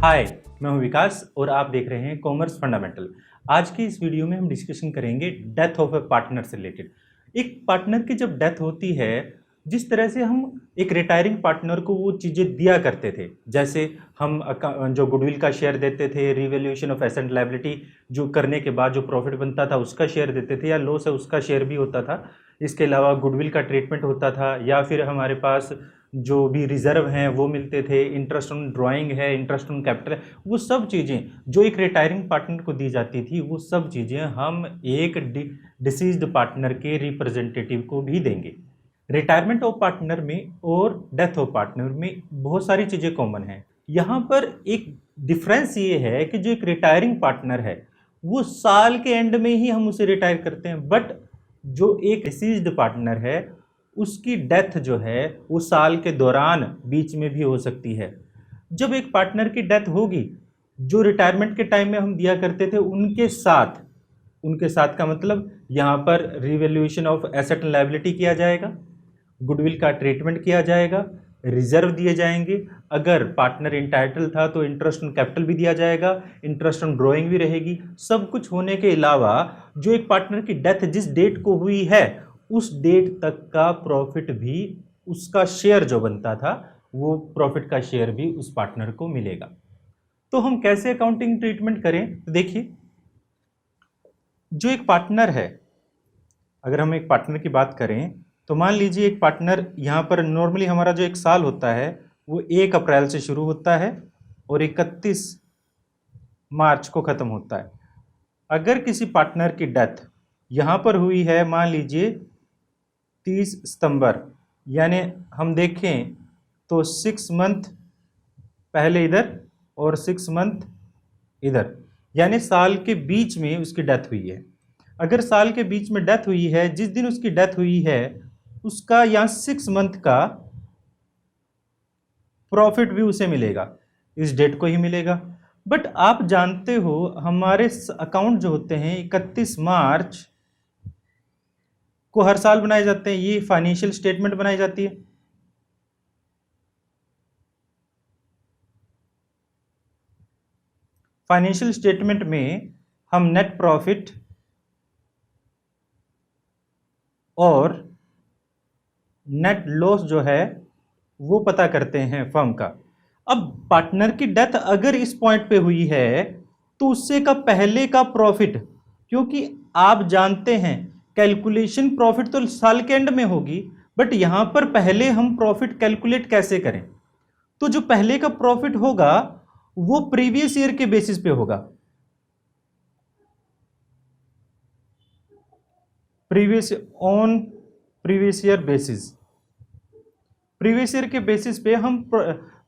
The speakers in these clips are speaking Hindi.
हाय, मैं हूं विकास और आप देख रहे हैं कॉमर्स फंडामेंटल। आज की इस वीडियो में हम डिस्कशन करेंगे डेथ ऑफ ए पार्टनर से रिलेटेड। एक पार्टनर की जब डेथ होती है, जिस तरह से हम एक रिटायरिंग पार्टनर को वो चीज़ें दिया करते थे, जैसे हम जो गुडविल का शेयर देते थे, रिवैल्यूएशन ऑफ एसेट लायबिलिटी जो करने के बाद जो प्रॉफिट बनता था उसका शेयर देते थे, या लॉस है उसका शेयर भी होता था। इसके अलावा गुडविल का ट्रीटमेंट होता था, या फिर हमारे पास जो भी रिजर्व हैं वो मिलते थे, इंटरेस्ट ऑन ड्राइंग है, इंटरेस्ट ऑन कैपिटल है, वो सब चीज़ें जो एक रिटायरिंग पार्टनर को दी जाती थी, वो सब चीज़ें हम एक डिसीज्ड पार्टनर के रिप्रेजेंटेटिव को भी देंगे। रिटायरमेंट ऑफ पार्टनर में और डेथ ऑफ पार्टनर में बहुत सारी चीज़ें कॉमन हैं। यहाँ पर एक डिफरेंस ये है कि जो एक रिटायरिंग पार्टनर है वो साल के एंड में ही हम उसे रिटायर करते हैं, बट जो एक डिसीज्ड पार्टनर है उसकी डेथ जो है वो साल के दौरान बीच में भी हो सकती है। जब एक पार्टनर की डेथ होगी, जो रिटायरमेंट के टाइम में हम दिया करते थे उनके साथ का मतलब यहाँ पर revaluation of asset and liability किया जाएगा, गुडविल का ट्रीटमेंट किया जाएगा, रिजर्व दिए जाएंगे, अगर पार्टनर इंटाइटल था तो इंटरेस्ट ऑन कैपिटल भी दिया जाएगा, इंटरेस्ट ऑन ड्राइंग भी रहेगी। सब कुछ होने के अलावा जो एक पार्टनर की डेथ जिस डेट को हुई है उस डेट तक का प्रॉफिट भी, उसका शेयर जो बनता था वो प्रॉफिट का शेयर भी उस पार्टनर को मिलेगा। तो हम कैसे अकाउंटिंग ट्रीटमेंट करें? तो देखिए, जो एक पार्टनर है, अगर हम एक पार्टनर की बात करें तो मान लीजिए एक पार्टनर, यहाँ पर नॉर्मली हमारा जो एक साल होता है वो 1 अप्रैल से शुरू होता है और 31 मार्च को ख़त्म होता है। अगर किसी पार्टनर की डेथ यहाँ पर हुई है मान लीजिए 30 सितंबर, यानी हम देखें तो 6 मंथ पहले इधर और 6 मंथ इधर, यानी साल के बीच में उसकी डेथ हुई है। अगर साल के बीच में डेथ हुई है, जिस दिन उसकी डेथ हुई है उसका यहाँ 6 मंथ का प्रॉफिट भी उसे मिलेगा, इस डेट को ही मिलेगा। बट आप जानते हो हमारे अकाउंट जो होते हैं 31 मार्च को हर साल बनाए जाते हैं, ये फाइनेंशियल स्टेटमेंट बनाई जाती है। फाइनेंशियल स्टेटमेंट में हम नेट प्रॉफिट और नेट लॉस जो है वो पता करते हैं फर्म का। अब पार्टनर की डेथ अगर इस पॉइंट पे हुई है तो उससे का पहले का प्रॉफिट, क्योंकि आप जानते हैं कैलकुलेशन प्रॉफिट तो साल के एंड में होगी, बट यहां पर पहले हम प्रॉफिट कैलकुलेट कैसे करें? तो जो पहले का प्रॉफिट होगा वो प्रीवियस ईयर के बेसिस पे होगा। Previous year basis, previous year के बेसिस पे हम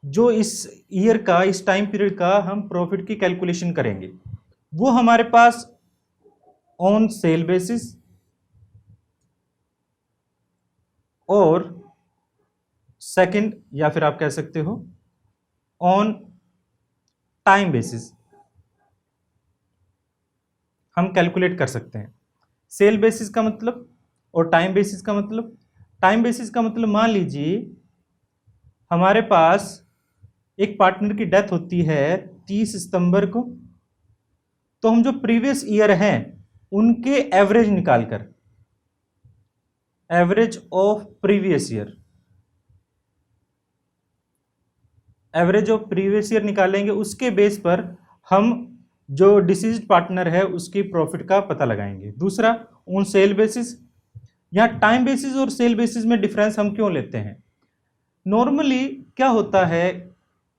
जो इस ईयर का, इस टाइम पीरियड का हम प्रॉफिट की कैलकुलेशन करेंगे, वो हमारे पास ऑन सेल बेसिस और सेकंड, या फिर आप कह सकते हो ऑन टाइम बेसिस हम कैलकुलेट कर सकते हैं। सेल बेसिस का मतलब और टाइम बेसिस का मतलब, टाइम बेसिस का मतलब मान लीजिए हमारे पास एक पार्टनर की डेथ होती है 30 सितंबर को, तो हम जो प्रीवियस ईयर हैं उनके एवरेज निकालकर, average of previous year, average of previous year निकालेंगे, उसके बेस पर हम जो डिसीज्ड पार्टनर है उसकी प्रॉफिट का पता लगाएंगे। दूसरा ऑन सेल बेसिस। यहाँ टाइम बेसिस और सेल बेसिस में डिफरेंस हम क्यों लेते हैं? नॉर्मली क्या होता है,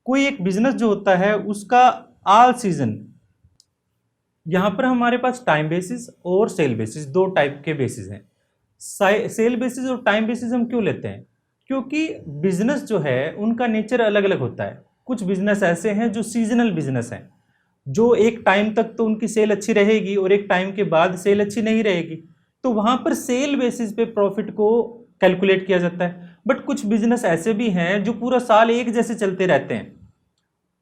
कोई एक बिजनेस जो होता है उसका ऑल सीजन, यहाँ पर हमारे पास टाइम बेसिस और सेल बेसिस दो टाइप के बेसिस हैं। सेल बेसिस और टाइम बेसिस हम क्यों लेते हैं? क्योंकि बिजनेस जो है उनका नेचर अलग अलग होता है। कुछ बिजनेस ऐसे हैं जो सीजनल बिजनेस हैं, जो एक टाइम तक तो उनकी सेल अच्छी रहेगी और एक टाइम के बाद सेल अच्छी नहीं रहेगी, तो वहां पर सेल बेसिस पे प्रॉफिट को कैलकुलेट किया जाता है। बट कुछ बिजनेस ऐसे भी हैं जो पूरा साल एक जैसे चलते रहते हैं।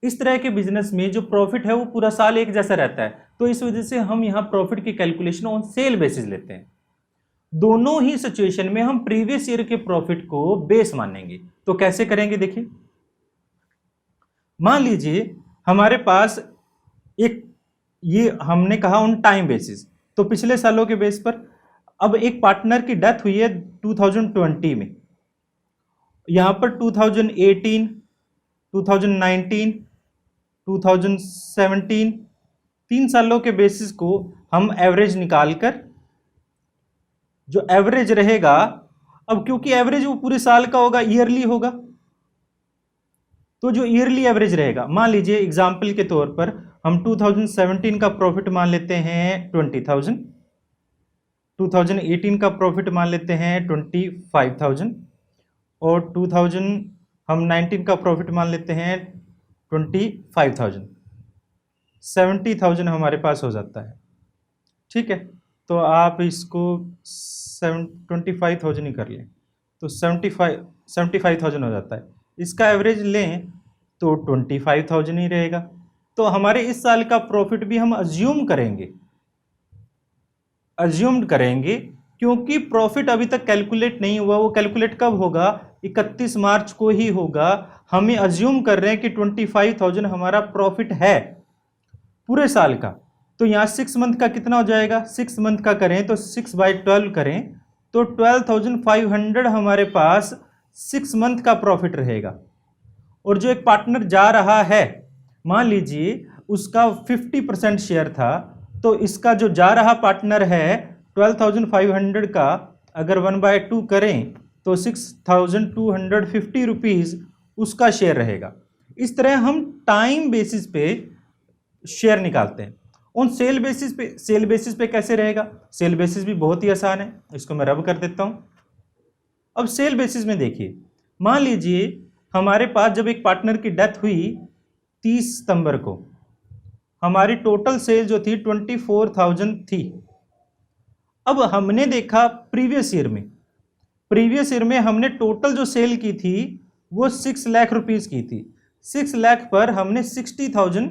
इस तरह के बिजनेस में जो प्रॉफिट है वो पूरा साल एक जैसा रहता है, तो इस वजह से हम यहाँ प्रॉफिट की कैलकुलेशन ऑन सेल बेसिस लेते हैं। दोनों ही सिचुएशन में हम प्रीवियस ईयर के प्रॉफिट को बेस मानेंगे। तो कैसे करेंगे? देखिए, मान लीजिए हमारे पास एक, ये हमने कहा ऑन टाइम बेसिस, तो पिछले सालों के बेस पर। अब एक पार्टनर की डेथ हुई है 2020 में, यहां पर 2018, 2019, 2017, 3 सालों के बेसिस को हम एवरेज निकालकर, जो एवरेज रहेगा, अब क्योंकि एवरेज वो पूरे साल का होगा, ईयरली होगा, तो जो ईयरली एवरेज रहेगा, मान लीजिए एग्जाम्पल के तौर पर हम 2017 का प्रॉफिट मान लेते हैं 20,000, 2018 का प्रॉफिट मान लेते हैं 25,000, और 2000 हम 19 का प्रॉफिट मान लेते हैं 25,000, 70,000 हमारे पास हो जाता है। ठीक है, तो आप इसको 25,000 ही कर लें, तो 75,000 हो जाता है। इसका एवरेज लें तो 25,000 ही रहेगा। तो हमारे इस साल का प्रॉफिट भी हम अज्यूम करेंगे, क्योंकि प्रॉफिट अभी तक कैलकुलेट नहीं हुआ। वो कैलकुलेट कब होगा? 31 मार्च को ही होगा। हमें अज्यूम कर रहे हैं कि 25,000 हमारा प्रॉफिट है पूरे साल का। तो यहाँ 6 मंथ का कितना हो जाएगा? 6 मंथ का करें तो 6/12 करें तो 12,500 हमारे पास 6 मंथ का प्रॉफिट रहेगा। और जो एक पार्टनर जा रहा है, मान लीजिए उसका 50% शेयर था, तो इसका जो जा रहा पार्टनर है 12,500 का अगर 1/2 करें तो 6,250 रुपीज उसका शेयर रहेगा। इस तरह हम टाइम बेसिस पे शेयर निकालते हैं। उन सेल बेसिस पे कैसे रहेगा? सेल बेसिस भी बहुत ही आसान है, इसको मैं रब कर देता हूं। अब सेल बेसिस में देखिए, मान लीजिए हमारे पास जब एक पार्टनर की डेथ हुई 30 सितंबर को, हमारी टोटल सेल जो थी 24,000 थी। अब हमने देखा प्रीवियस ईयर में हमने टोटल जो सेल की थी वो 6 लाख रुपीस की थी। 6 लाख पर हमने 60,000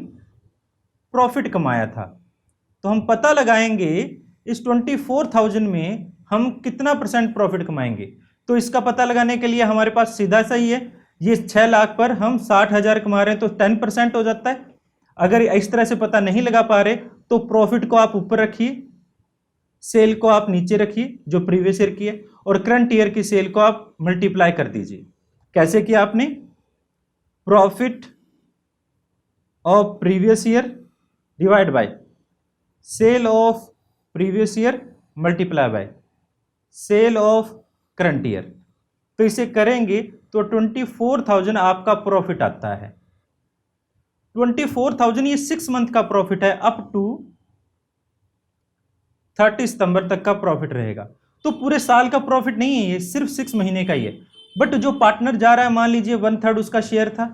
प्रॉफिट कमाया था। तो हम पता लगाएंगे इस 24,000 में हम कितना % प्रॉफिट कमाएंगे। तो इसका पता लगाने के लिए हमारे पास सीधा सही है, ये 6 लाख पर हम 60,000 कमा रहे हैं तो 10% हो जाता है। अगर इस तरह से पता नहीं लगा पा रहे तो प्रॉफिट को आप ऊपर रखिए, सेल को आप नीचे रखिए जो प्रीवियस ईयर की है, और करंट ईयर की सेल को आप मल्टीप्लाई कर दीजिए। कैसे किया आपने? Profit of previous year divide by sale of previous year multiply by sale of current year. तो इसे करेंगे तो 24,000 आपका प्रॉफिट आता है। 24,000 ये 6 मंथ का प्रॉफिट है, अप टू 30 सितंबर तक का प्रॉफिट रहेगा। तो पूरे साल का प्रॉफिट नहीं है, ये सिर्फ 6 महीने का ही है। बट जो पार्टनर जा रहा है, मान लीजिए 1/3 उसका शेयर था,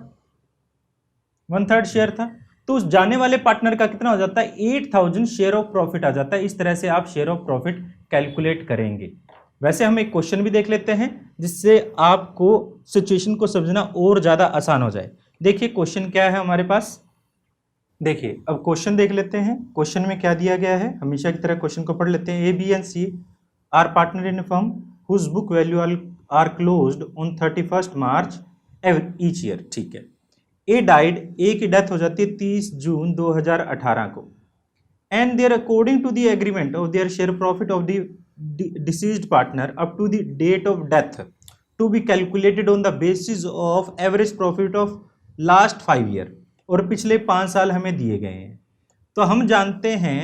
1/3 शेयर था, तो उस जाने वाले पार्टनर का कितना हो जाता है? 8,000 शेयर ऑफ प्रॉफिट आ जाता है। इस तरह से आप शेयर ऑफ प्रॉफिट कैलकुलेट करेंगे। वैसे हम एक क्वेश्चन भी देख लेते हैं जिससे आपको सिचुएशन को समझना और ज्यादा आसान हो जाए। देखिए क्वेश्चन क्या है हमारे पास। देखिए अब क्वेश्चन देख लेते हैं। क्वेश्चन में क्या दिया गया है, हमेशा की तरह क्वेश्चन को पढ़ लेते हैं। A, B and C are partner in firm whose book value are closed on 31 March each year. ठीक है, ए डाइड, ए की डेथ हो जाती है 30 जून 2018 को, and there according to the agreement of their share profit of the deceased partner up to the date of death to be calculated on the basis of average profit of last 5 year. और पिछले 5 साल हमें दिए गए हैं। तो हम जानते हैं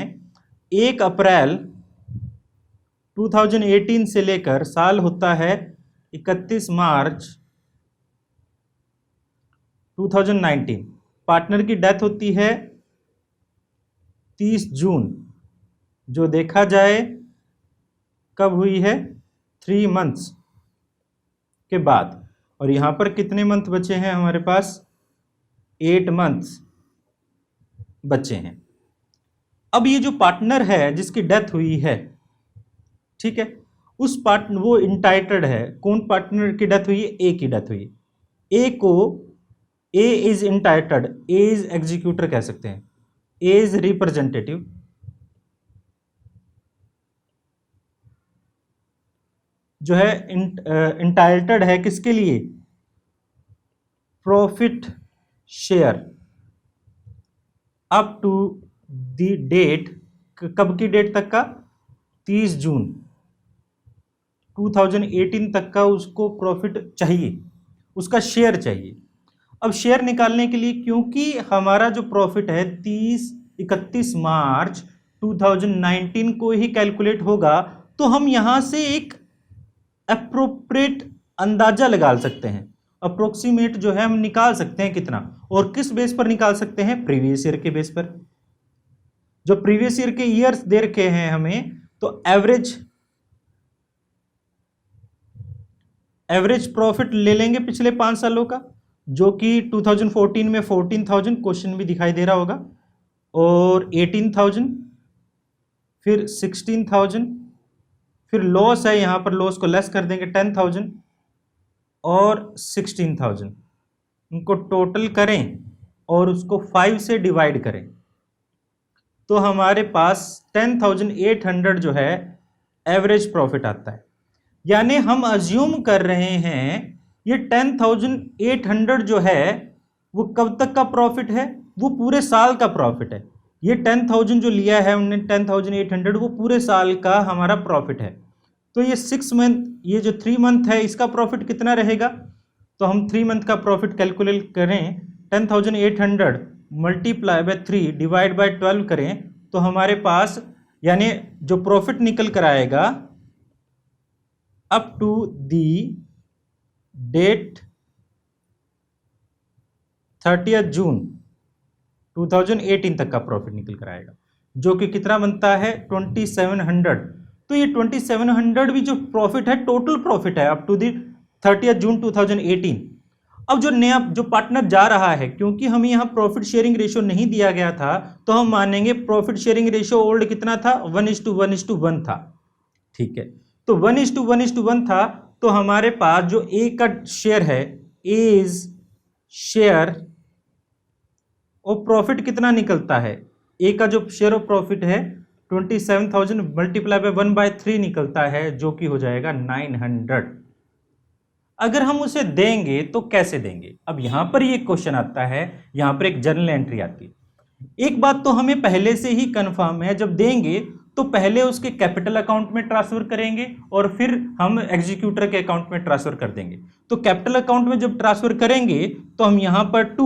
1 अप्रैल 2018 से लेकर साल होता है 31 मार्च 2019। पार्टनर की डेथ होती है 30 जून, जो देखा जाए कब हुई है? 3 मंथ्स के बाद। और यहां पर कितने मंथ बचे हैं हमारे पास? 8 मंथ्स बचे हैं। अब ये जो पार्टनर है जिसकी डेथ हुई है, ठीक है, उस पार्टनर वो इंटाइटल्ड है। कौन पार्टनर की डेथ हुई है? ए की डेथ हुई है। ए को A is entitled, A is executor कह सकते हैं, ए इज रिप्रेजेंटेटिव, जो है इंटाइटल्ड है किसके लिए? Profit share up to the date, कब की डेट तक का, 30 जून 2018 तक का उसको प्रॉफिट चाहिए, उसका शेयर चाहिए। अब शेयर निकालने के लिए, क्योंकि हमारा जो प्रॉफिट है 31 मार्च 2019 को ही कैलकुलेट होगा, तो हम यहां से एक अप्रोप्रिएट अंदाजा लगा सकते हैं, अप्रोक्सीमेट जो है हम निकाल सकते हैं कितना, और किस बेस पर निकाल सकते हैं, प्रीवियस ईयर के बेस पर। जो प्रीवियस ईयर के ईयर्स दे रखे हैं हमें, तो एवरेज प्रॉफिट ले लेंगे पिछले 5 सालों का, जो कि 2014 में 14,000, क्वेश्चन भी दिखाई दे रहा होगा, और 18,000, फिर 16,000, फिर लॉस है, यहां पर लॉस को लेस कर देंगे 10,000 और 16,000, उनको टोटल करें और उसको 5 से डिवाइड करें, तो हमारे पास 10,800 जो है एवरेज प्रॉफिट आता है। यानी हम अज्यूम कर रहे हैं ये 10,800 जो है वो कब तक का प्रॉफिट है, वो पूरे साल का प्रॉफिट है। ये 10,000 जो लिया है उन्होंने 10,800, वो पूरे साल का हमारा प्रॉफिट है। तो ये 6 मंथ, ये जो 3 मंथ है इसका प्रॉफिट कितना रहेगा, तो हम 3 मंथ का प्रॉफिट कैलकुलेट करें, 10,800 मल्टीप्लाई बाय 3 डिवाइड बाय 12 करें, तो हमारे पास यानी जो प्रॉफिट निकल कर आएगा अप टू दी डेट 30 जून 2018 तक का प्रॉफिट निकल कर आएगा, जो कि कितना बनता है 2700। तो ये 2700 भी जो प्रॉफिट है टोटल प्रॉफिट है अप टू दी 30 जून 2018। अब जो नया जो पार्टनर जा रहा है, क्योंकि हमें यहाँ प्रॉफिट शेयरिंग रेशियो नहीं दिया गया था, तो हम मानेंगे प्रॉफिट शेयरिंग रेशियो ओल्ड कितना था, 1:1:1 था। ठीक है, तो 1:1:1 था, तो हमारे पास जो ए का शेयर है, एज शेयर और प्रॉफिट कितना निकलता है, ए का जो शेयर ऑफ प्रॉफिट है 27,000 मल्टीप्लाई बाय 1/3 निकलता है, जो कि हो जाएगा 900। अगर हम उसे देंगे तो कैसे देंगे, अब यहां पर ये क्वेश्चन आता है, यहां पर एक जर्नल एंट्री आती है। एक बात तो हमें पहले से ही कंफर्म है, जब देंगे तो पहले उसके कैपिटल अकाउंट में ट्रांसफर करेंगे और फिर हम एग्जीक्यूटर के अकाउंट में ट्रांसफर कर देंगे। तो कैपिटल अकाउंट में जब ट्रांसफर करेंगे तो हम यहां पर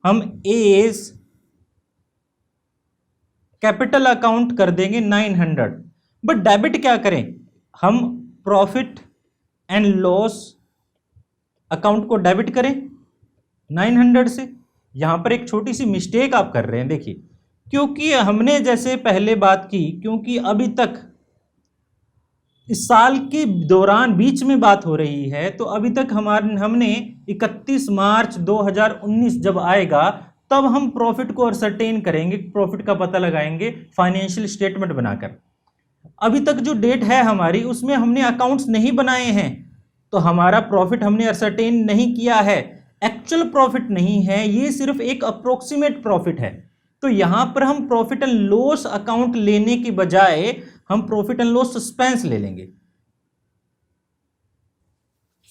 हम एज कैपिटल अकाउंट कर देंगे 900, बट डेबिट क्या करें, हम प्रॉफिट एंड लॉस अकाउंट को डेबिट करें 900 से। यहां पर एक छोटी सी मिस्टेक आप कर रहे हैं, देखिए, क्योंकि हमने जैसे पहले बात की, क्योंकि अभी तक इस साल के दौरान बीच में बात हो रही है, तो अभी तक हमने 31 मार्च 2019 जब आएगा तब हम प्रॉफिट को असरटेन करेंगे, प्रॉफिट का पता लगाएंगे फाइनेंशियल स्टेटमेंट बनाकर। अभी तक जो डेट है हमारी उसमें हमने अकाउंट्स नहीं बनाए हैं, तो हमारा प्रॉफिट हमने असरटेन नहीं किया है, एक्चुअल प्रॉफिट नहीं है, ये सिर्फ एक अप्रोक्सीमेट प्रॉफिट है। तो यहां पर हम प्रॉफिट एंड लॉस अकाउंट लेने की बजाय हम प्रॉफिट एंड लॉस सस्पेंस ले लेंगे।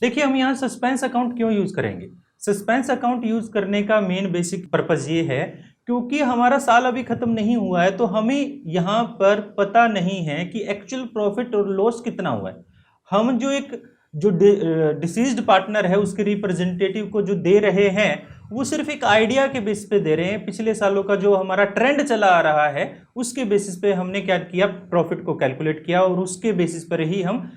देखिए, हम यहां सस्पेंस अकाउंट क्यों यूज करेंगे, सस्पेंस अकाउंट यूज करने का मेन बेसिक पर्पस ये है, क्योंकि हमारा साल अभी खत्म नहीं हुआ है, तो हमें यहां पर पता नहीं है कि एक्चुअल प्रॉफिट और लॉस कितना हुआ है। हम जो डिसीज्ड पार्टनर है उसके रिप्रेजेंटेटिव को जो दे रहे हैं, वो सिर्फ एक आइडिया के बेसिस पे दे रहे हैं, पिछले सालों का जो हमारा ट्रेंड चला आ रहा है उसके बेसिस पे हमने क्या किया, प्रॉफिट को कैलकुलेट किया और उसके बेसिस पर ही हम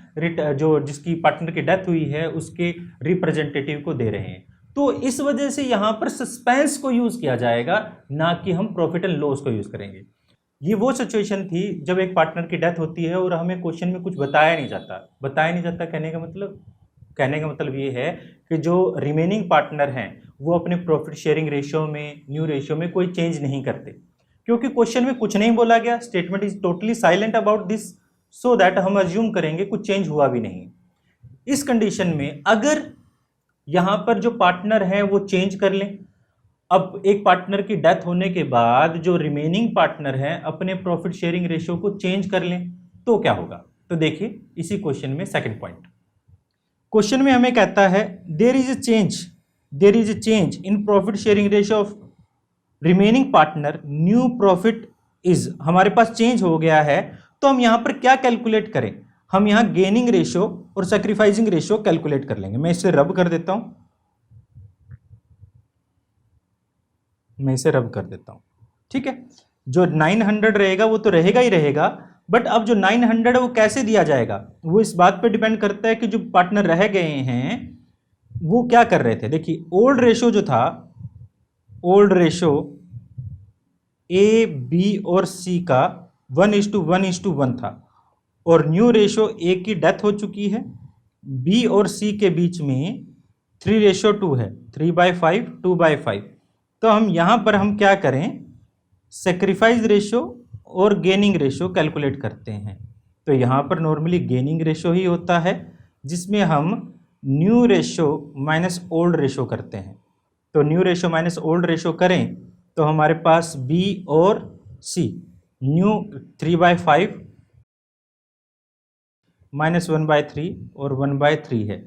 जो जिसकी पार्टनर की डेथ हुई है उसके रिप्रेजेंटेटिव को दे रहे हैं। तो इस वजह से यहां पर सस्पेंस को यूज किया जाएगा, ना कि हम प्रॉफिट एंड लॉस को यूज करेंगे। ये वो सिचुएशन थी जब एक पार्टनर की डेथ होती है और हमें क्वेश्चन में कुछ बताया नहीं जाता। कहने का मतलब ये है कि जो रिमेनिंग पार्टनर हैं वो अपने प्रॉफिट शेयरिंग रेशियो में, न्यू रेशियो में कोई चेंज नहीं करते, क्योंकि क्वेश्चन में कुछ नहीं बोला गया, statement is totally silent about this, so that हम अज्यूम करेंगे कुछ चेंज हुआ भी नहीं। इस कंडीशन में अगर यहां पर जो पार्टनर है वो चेंज कर लें, अब एक पार्टनर की डेथ होने के बाद जो रिमेनिंग पार्टनर है अपने प्रॉफिट शेयरिंग रेशियो को चेंज कर लें, तो क्या होगा। तो देखिए इसी क्वेश्चन में सेकंड पॉइंट, क्वेश्चन में हमें कहता है there is a change in profit sharing ratio of remaining partner new profit is, हमारे पास चेंज हो गया है, तो हम यहां पर क्या कैलकुलेट करें? हम यहां गेनिंग रेशियो और सैक्रिफाइसिंग रेशियो कैलकुलेट कर लेंगे। मैं इसे रब कर देता हूं, ठीक है। जो 900 रहेगा वो तो रहेगा ही रहेगा, बट अब जो 900 है वो कैसे दिया जाएगा, वो इस बात पे डिपेंड करता है कि जो पार्टनर रह गए हैं वो क्या कर रहे थे। देखिए ओल्ड रेशियो जो था, ओल्ड रेशियो ए बी और सी का 1:1:1 था, और न्यू रेशियो ए की डेथ हो चुकी है, बी और सी के बीच में 3:2 है, 3/5 2/5। तो हम यहां पर हम क्या करें, सेक्रीफाइस रेशियो और गेनिंग रेशियो कैलकुलेट करते हैं। तो यहां पर नॉर्मली गेनिंग रेशियो ही होता है, जिसमें हम new ratio minus old ratio करते हैं। तो new ratio minus old ratio करें तो हमारे पास बी और सी, न्यू 3/5 माइनस 1/3 और 1/3 है।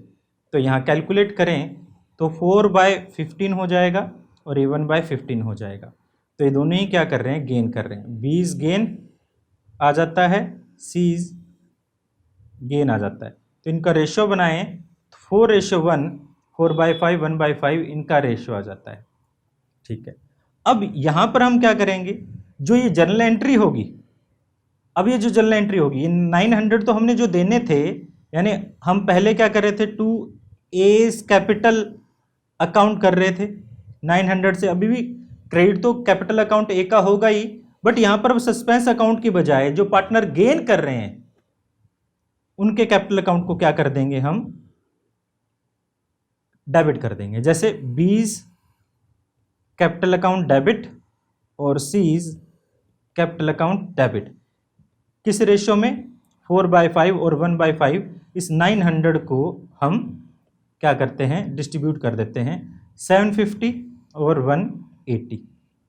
तो यहाँ कैलकुलेट करें तो 4/15 हो जाएगा और ये 1/15 हो जाएगा। तो ये दोनों ही क्या कर रहे हैं, गेन कर रहे हैं। बीज गेन आ जाता है, सीज गेन आ जाता है। तो इनका रेशियो बनाएं, 4:1, 4/5 1/5 इनका रेशियो आ जाता है, ठीक है। अब यहाँ पर हम क्या करेंगे, जो ये जर्नल एंट्री होगी, अब ये जो जर्नल एंट्री होगी, ये 900 तो हमने जो देने थे, यानी हम पहले क्या कर रहे थे, 2A's कैपिटल अकाउंट कर रहे थे 900 से। अभी भी क्रेडिट तो कैपिटल अकाउंट ए का होगा ही, बट यहां पर अब सस्पेंस अकाउंट की बजाय जो पार्टनर गेन कर रहे हैं उनके कैपिटल अकाउंट को क्या कर देंगे, हम डेबिट कर देंगे। जैसे बीज कैपिटल अकाउंट डेबिट और सीज कैपिटल अकाउंट डेबिट। किस रेशियो में, 4/5 और 1/5। इस 900 को हम क्या करते हैं, डिस्ट्रीब्यूट कर देते हैं, 750 और 180।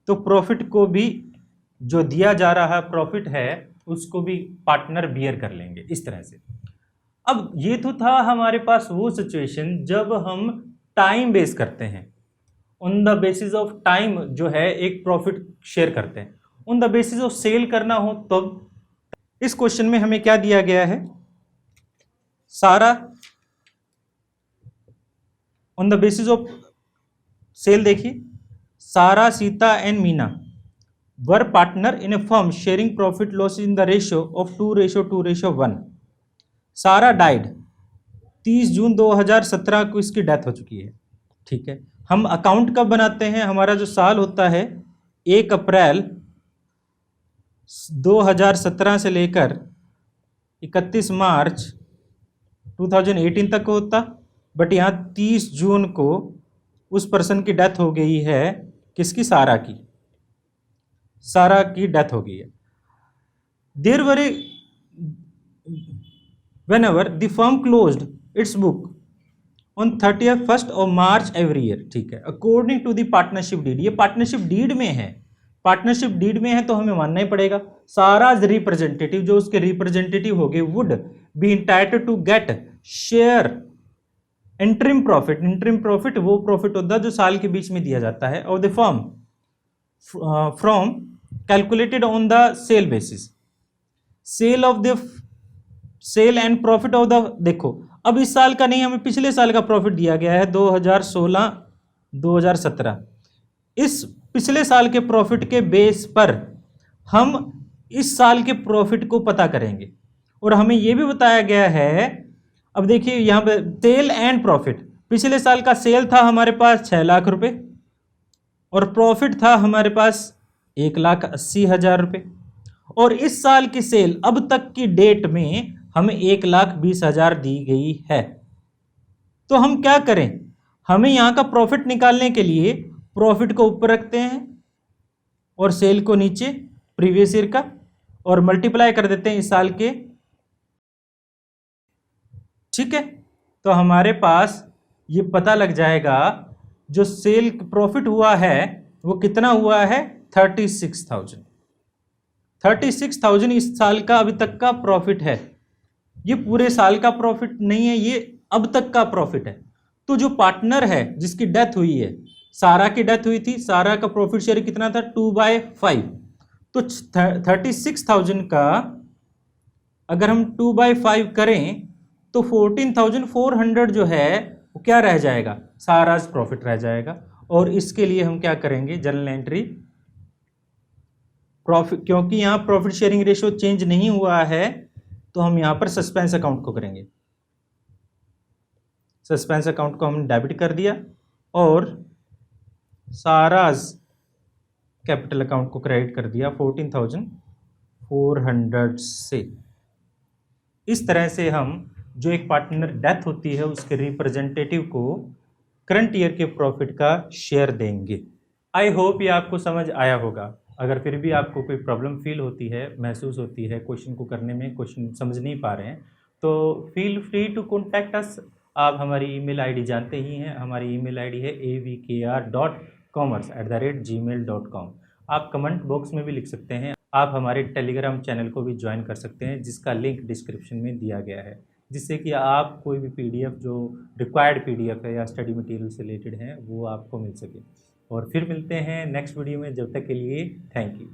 तो प्रॉफिट को भी जो दिया जा रहा प्रॉफिट है उसको भी पार्टनर बियर कर लेंगे इस तरह से। अब ये तो था हमारे पास वो सिचुएशन जब हम टाइम बेस करते हैं, on the basis of time जो है एक प्रॉफिट शेयर करते हैं। On the basis of sale करना हो तो इस क्वेश्चन में हमें क्या दिया गया है, सारा on the basis of sale, देखिए Sara, Sita and Meena were partner in a firm sharing profit loss in the ratio of 2:2:1। Sara died 30 जून 2017 को इसकी डेथ हो चुकी है, ठीक है। हम अकाउंट कब बनाते हैं, हमारा जो साल होता है 1 अप्रैल 2017 से लेकर 31 मार्च 2018 तक होता, बट यहाँ 30 जून को उस पर्सन की डेथ हो गई है, किसकी, सारा की, सारा की डेथ हो गई है। There were a whenever the firm closed its book on 31st of March every year, ठीक है, according to the partnership deed. ये पार्टनरशिप डीड में है, पार्टनरशिप डीड में है तो हमें मानना ही पड़ेगा। सारा रिप्रेजेंटेटिव, जो उसके रिप्रेजेंटेटिव हो गए, would be entitled to get share interim profit. Interim profit वो प्रॉफिट होता है जो साल के बीच में दिया जाता है, of the firm from calculated on the sale basis, sale of the sale and profit of the. देखो अब इस साल का नहीं, हमें पिछले साल का प्रॉफिट दिया गया है 2016-2017। इस पिछले साल के प्रॉफिट के बेस पर हम इस साल के प्रॉफिट को पता करेंगे। और हमें यह भी बताया गया है, अब देखिए यहां पे सेल एंड प्रॉफिट, पिछले साल का सेल था हमारे पास 6 लाख रुपए और प्रॉफिट था हमारे पास 1,80,000 रुपए, और इस साल की सेल अब तक की डेट में हमें 1,20,000 दी गई है। तो हम क्या करें, हमें यहां का प्रॉफिट निकालने के लिए प्रॉफिट को ऊपर रखते हैं और सेल को नीचे प्रीवियस ईयर का, और मल्टीप्लाई कर देते हैं इस साल के, ठीक है। तो हमारे पास ये पता लग जाएगा जो सेल प्रॉफिट हुआ है वो कितना हुआ है, 36,000। 36,000 इस साल का अभी तक का प्रॉफिट है। ये पूरे साल का प्रॉफिट नहीं है, ये अब तक का प्रॉफिट है। तो जो पार्टनर है जिसकी डेथ हुई है, सारा की डेथ हुई थी, सारा का प्रॉफिट शेयर कितना था 2/5, तो 36,000 का अगर हम 2/5 करें तो 14,400 जो है वो क्या रह जाएगा, सारा प्रॉफिट रह जाएगा। और इसके लिए हम क्या करेंगे, जर्नल एंट्री प्रॉफिट, क्योंकि यहाँ प्रॉफिट शेयरिंग रेशियो चेंज नहीं हुआ है तो हम यहाँ पर सस्पेंस अकाउंट को करेंगे। सस्पेंस अकाउंट को हम डेबिट कर दिया और साराज कैपिटल अकाउंट को क्रेडिट कर दिया 14,400 से। इस तरह से हम जो एक पार्टनर डेथ होती है उसके रिप्रेजेंटेटिव को करंट ईयर के प्रॉफिट का शेयर देंगे। आई होप ये आपको समझ आया होगा। अगर फिर भी आपको कोई प्रॉब्लम फील होती है, महसूस होती है क्वेश्चन को करने में, क्वेश्चन समझ नहीं पा रहे हैं, तो feel free to contact us. आप हमारी ईमेल आईडी जानते ही हैं, हमारी ईमेल आईडी है avkr.commerce@gmail.com। आप कमेंट बॉक्स में भी लिख सकते हैं। आप हमारे टेलीग्राम चैनल को भी ज्वाइन कर सकते हैं जिसका लिंक डिस्क्रिप्शन में दिया गया है, जिससे कि आप कोई भी पीडीएफ जो रिक्वायर्ड पीडीएफ है या स्टडी मटेरियल से रिलेटेड है वो आपको मिल सके। और फिर मिलते हैं नेक्स्ट वीडियो में, जब तक के लिए थैंक यू।